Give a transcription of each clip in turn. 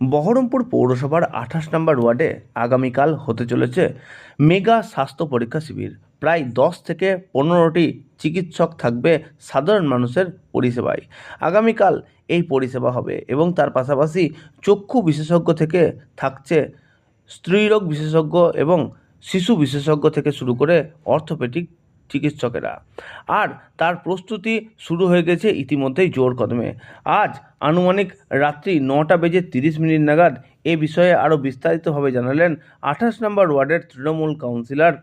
বহরমপুর পৌরসভার 28 নম্বর ওয়ার্ডে আগামীকাল হতে চলেছে মেগা স্বাস্থ্য পরীক্ষা শিবির। প্রায় 10 থেকে 15টি চিকিৎসক থাকবে সাধারণ মানুষের পরিষেবায়। আগামীকাল এই পরিষেবা হবে এবং তার পাশাপাশি চক্ষু বিশেষজ্ঞ থেকে থাকছে স্ত্রীরোগ বিশেষজ্ঞ এবং শিশু বিশেষজ্ঞ থেকে শুরু করে অর্থোপেডিক চিকিৎসকেরা। আর তার প্রস্তুতি শুরু হয়ে গেছে ইতিমধ্যেই জোর কদমে। আজ আনুমানিক রাত্রি 9:30 নাগাদ এ বিষয়ে আরও বিস্তারিতভাবে জানালেন 28 নম্বর ওয়ার্ডের তৃণমূল কাউন্সিলর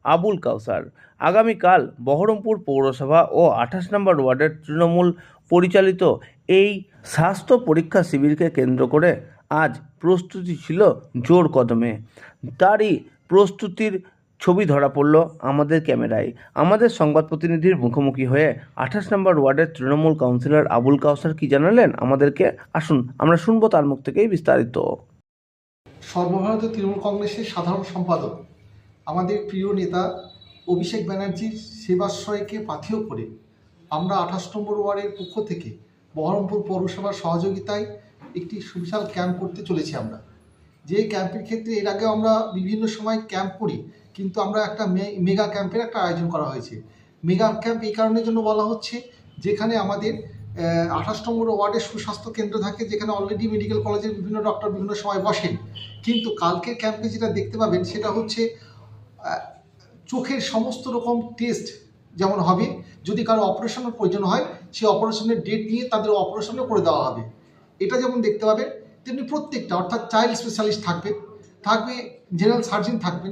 আবুল কাউসার। আগামীকাল বহরমপুর পৌরসভা ও 28 নম্বর ওয়ার্ডের তৃণমূল পরিচালিত এই স্বাস্থ্য পরীক্ষা শিবিরকে কেন্দ্র করে আজ প্রস্তুতি ছিল জোর কদমে। তারই প্রস্তুতির ছবি ধরা পড়ল আমাদের ক্যামেরায়। আমাদের সংবাদ প্রতিনিধির মুখোমুখি হয়ে 28 নম্বর ওয়ার্ডের তৃণমূল কাউন্সিলর আবুল কাউসার কি জানালেন আমাদেরকে, আসুন আমরা শুনবো তার মুখ থেকেই বিস্তারিত। সর্বভারতীয় তৃণমূল কংগ্রেসের সাধারণ সম্পাদক আমাদের প্রিয় নেতা অভিষেক ব্যানার্জির সেবাশ্রয়কে পাথেয় করে আমরা 28 নম্বর ওয়ার্ডের পক্ষ থেকে বহরমপুর পৌরসভার সহযোগিতায় একটি সুবিশাল ক্যাম্প করতে চলেছি। আমরা যে ক্যাম্পের ক্ষেত্রে এর আগে আমরা বিভিন্ন সময় ক্যাম্প করি, কিন্তু আমরা একটা মেগা ক্যাম্পের একটা আয়োজন করা হয়েছে। মেগা ক্যাম্প এই কারণের জন্য বলা হচ্ছে, যেখানে আমাদের 28 নম্বর ওয়ার্ডের সুস্বাস্থ্য কেন্দ্র থাকে, যেখানে অলরেডি মেডিকেল কলেজের বিভিন্ন ডক্টর বিভিন্ন সময় বসেন। কিন্তু কালকের ক্যাম্পে যেটা দেখতে পাবেন সেটা হচ্ছে চোখের সমস্ত রকম টেস্ট যেমন হবে, যদি কারো অপারেশনের প্রয়োজন হয় সেই অপারেশনের ডেট নিয়ে তাদের অপারেশনও করে দেওয়া হবে। এটা যেমন দেখতে পাবেন, তেমনি প্রত্যেকটা অর্থাৎ চাইল্ড স্পেশালিস্ট থাকবে জেনারেল সার্জন থাকবে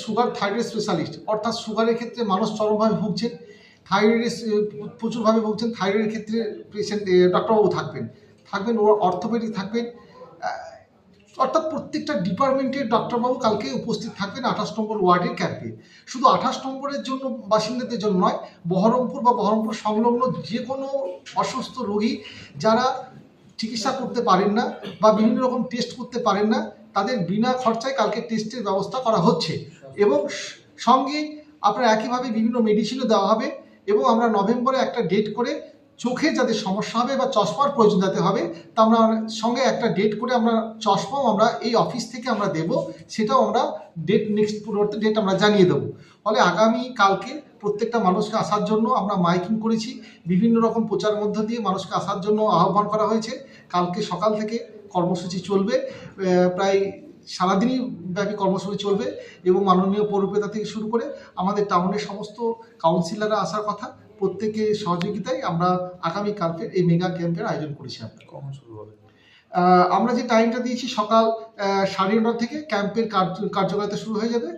সুগার থাইরয়েড স্পেশালিস্ট, অর্থাৎ সুগারের ক্ষেত্রে মানুষ চরমভাবে ভুগছেন, থাইরয়েডের প্রচুরভাবে ভুগছেন, থাইরয়েডের ক্ষেত্রে পেশেন্ট ডক্টরবাবু থাকবেন অর্থোপেডিক থাকবেন, অর্থাৎ প্রত্যেকটা ডিপার্টমেন্টের ডক্টরবাবু কালকে উপস্থিত থাকবেন 28 নম্বর ওয়ার্ডের ক্যাম্পে। শুধু 28 নম্বরের জন্য বাসিন্দাদের জন্য নয়, বহরমপুর বা বহরমপুর সংলগ্ন যে কোনো অসুস্থ রোগী যারা চিকিৎসা করতে পারেন না বা বিভিন্ন রকম টেস্ট করতে পারেন না, তাদের বিনা খরচায় কালকে টেস্টের ব্যবস্থা করা হচ্ছে। এবং সঙ্গে আপনার একইভাবে বিভিন্ন মেডিসিনও দেওয়া হবে। এবং আমরা নভেম্বরে একটা ডেট করে চোখে যাদের সমস্যা হবে বা চশমার প্রয়োজন যাতে হবে, তা আমরা সঙ্গে একটা ডেট করে আমরা চশমাও আমরা এই অফিস থেকে আমরা দেব, সেটাও আমরা নেক্সট পরবর্তী ডেট আমরা জানিয়ে দেবো। ফলে আগামী কালকে প্রত্যেকটা মানুষকে আসার জন্য আমরা মাইকিং করেছি, বিভিন্ন রকম প্রচার মধ্য দিয়ে মানুষকে আসার জন্য আহ্বান করা হয়েছে। কালকে সকাল থেকে কর্মসূচি চলবে, প্রায় সারাদিনই ব্যাপী কর্মসূচি চলবে এবং মাননীয় পৌরপিতা থেকে শুরু করে আমাদের টাউনের সমস্ত কাউন্সিলররা আসার কথা, প্রত্যেকের সহযোগিতায় আমরা আগামী কালকে এই মেগা ক্যাম্পের আয়োজন করেছি। কখন শুরু হবে? আমরা যে টাইমটা দিয়েছি সকাল 9:30 থেকে ক্যাম্পের কার্যকারিতা শুরু হয়ে যাবে।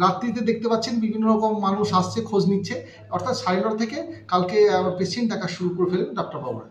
রাত্রিতে দেখতে পাচ্ছেন বিভিন্ন রকম মানুষ আসছে, খোঁজ নিচ্ছে, অর্থাৎ 9:30 থেকে কালকে পেশেন্ট দেখা শুরু করে ফেলেন ডাক্তারবাবুরা।